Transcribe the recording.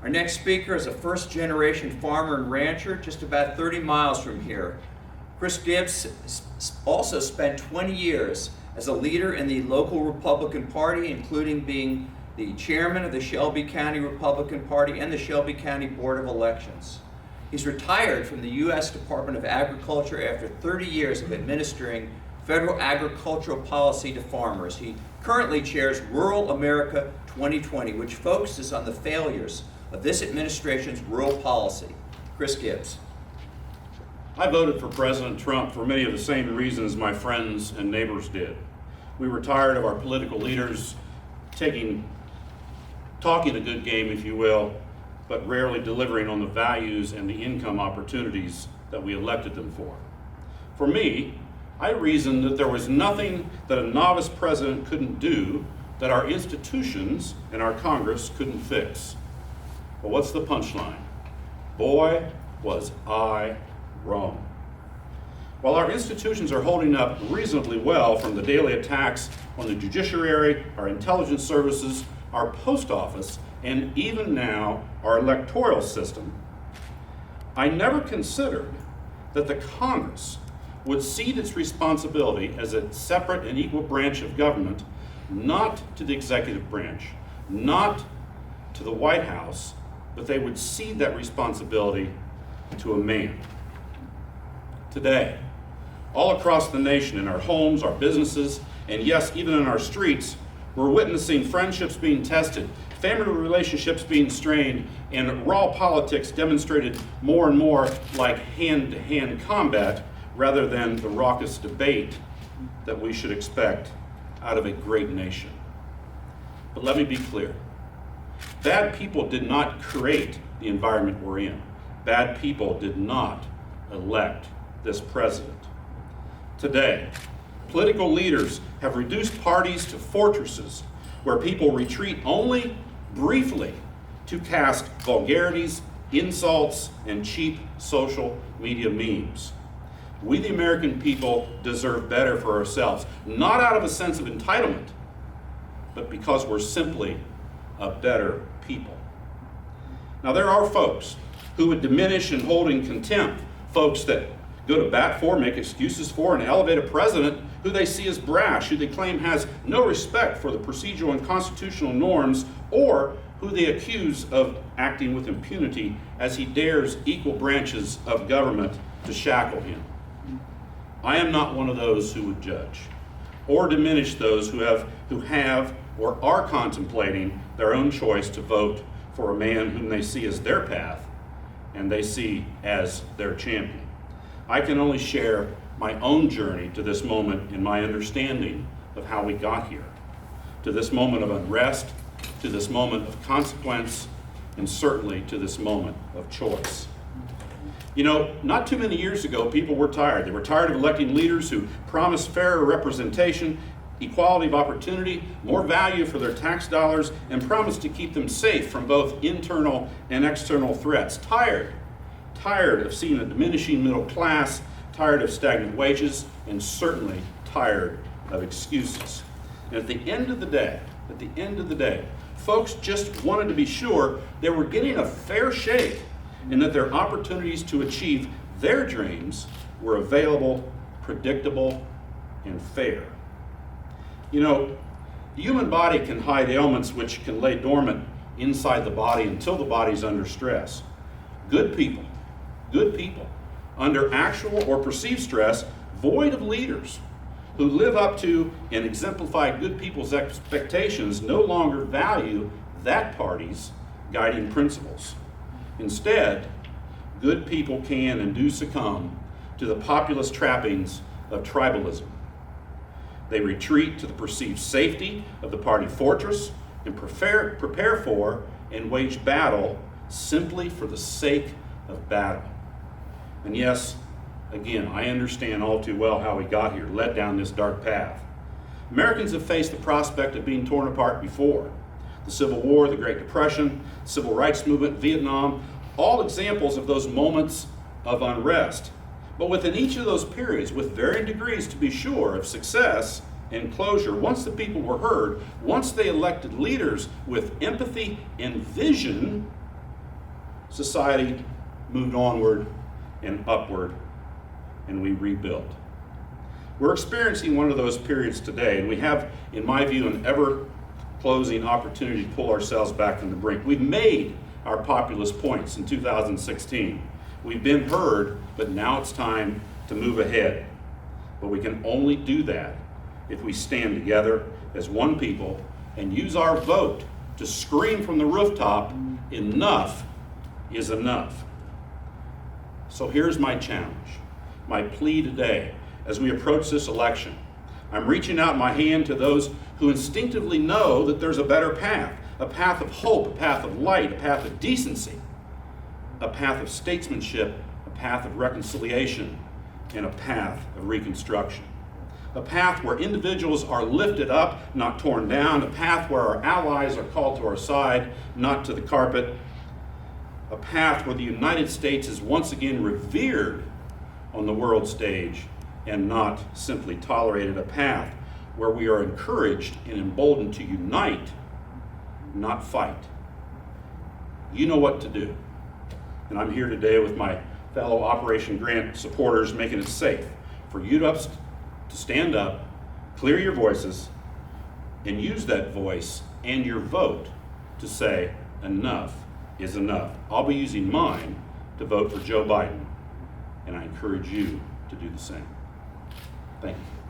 Our next speaker is a first-generation farmer and rancher just about 30 miles from here. Chris Gibbs also spent 20 years as a leader in the local Republican Party, including being the chairman of the Shelby County Republican Party and the Shelby County Board of Elections. He's retired from the U.S. Department of Agriculture after 30 years of administering federal agricultural policy to farmers. He currently chairs Rural America 2020, which focuses on the failures of this administration's rural policy. Chris Gibbs. I voted for President Trump for many of the same reasons my friends and neighbors did. We were tired of our political leaders talking a good game, if you will, but rarely delivering on the values and the income opportunities that we elected them for. For me, I reasoned that there was nothing that a novice president couldn't do that our institutions and our Congress couldn't fix. But what's the punchline? Boy, was I wrong. While our institutions are holding up reasonably well from the daily attacks on the judiciary, our intelligence services, our post office, and even now our electoral system, I never considered that the Congress would cede its responsibility as a separate and equal branch of government, not to the executive branch, not to the White House, but they would cede that responsibility to a man. Today, all across the nation, in our homes, our businesses, and yes, even in our streets, we're witnessing friendships being tested, family relationships being strained, and raw politics demonstrated more and more like hand-to-hand combat rather than the raucous debate that we should expect out of a great nation. But let me be clear. Bad people did not create the environment we're in. Bad people did not elect this president. Today, political leaders have reduced parties to fortresses where people retreat only briefly to cast vulgarities, insults, and cheap social media memes. We, the American people, deserve better for ourselves, not out of a sense of entitlement, but because we're simply a better people. Now, there are folks who would diminish and hold in contempt folks that go to bat for, make excuses for, and elevate a president who they see as brash, who they claim has no respect for the procedural and constitutional norms, or who they accuse of acting with impunity as he dares equal branches of government to shackle him. I am not one of those who would judge or diminish those who have or are contemplating their own choice to vote for a man whom they see as their path and they see as their champion. I can only share my own journey to this moment in my understanding of how we got here, to this moment of unrest, to this moment of consequence, and certainly to this moment of choice. You know, not too many years ago, people were tired. They were tired of electing leaders who promised fairer representation, equality of opportunity, more value for their tax dollars, and promised to keep them safe from both internal and external threats. Tired of seeing a diminishing middle class, tired of stagnant wages, and certainly tired of excuses. And at the end of the day, folks just wanted to be sure they were getting a fair shake and that their opportunities to achieve their dreams were available, predictable, and fair. You know, the human body can hide ailments which can lay dormant inside the body until the body's under stress. Good people, under actual or perceived stress, void of leaders who live up to and exemplify good people's expectations, no longer value that party's guiding principles. Instead, good people can and do succumb to the populist trappings of tribalism. They retreat to the perceived safety of the party fortress and prepare for and wage battle simply for the sake of battle. And yes, again, I understand all too well how we got here, led down this dark path. Americans have faced the prospect of being torn apart before. The Civil War, the Great Depression, Civil Rights Movement, Vietnam, all examples of those moments of unrest. But within each of those periods, with varying degrees to be sure of success and closure, once the people were heard, once they elected leaders with empathy and vision, society moved onward and upward, and we rebuilt. We're experiencing one of those periods today, and we have, in my view, an ever-closing opportunity to pull ourselves back from the brink. We've made our populist points in 2016. We've been heard, but now it's time to move ahead. But we can only do that if we stand together as one people and use our vote to scream from the rooftop, enough is enough. So here's my challenge, my plea today as we approach this election. I'm reaching out my hand to those who instinctively know that there's a better path, a path of hope, a path of light, a path of decency, a path of statesmanship, a path of reconciliation, and a path of reconstruction. A path where individuals are lifted up, not torn down. A path where our allies are called to our side, not to the carpet. A path where the United States is once again revered on the world stage and not simply tolerated. A path where we are encouraged and emboldened to unite, not fight. You know what to do. And I'm here today with my fellow Operation Grant supporters, making it safe for you to stand up, clear your voices, and use that voice and your vote to say enough is enough. I'll be using mine to vote for Joe Biden, and I encourage you to do the same. Thank you.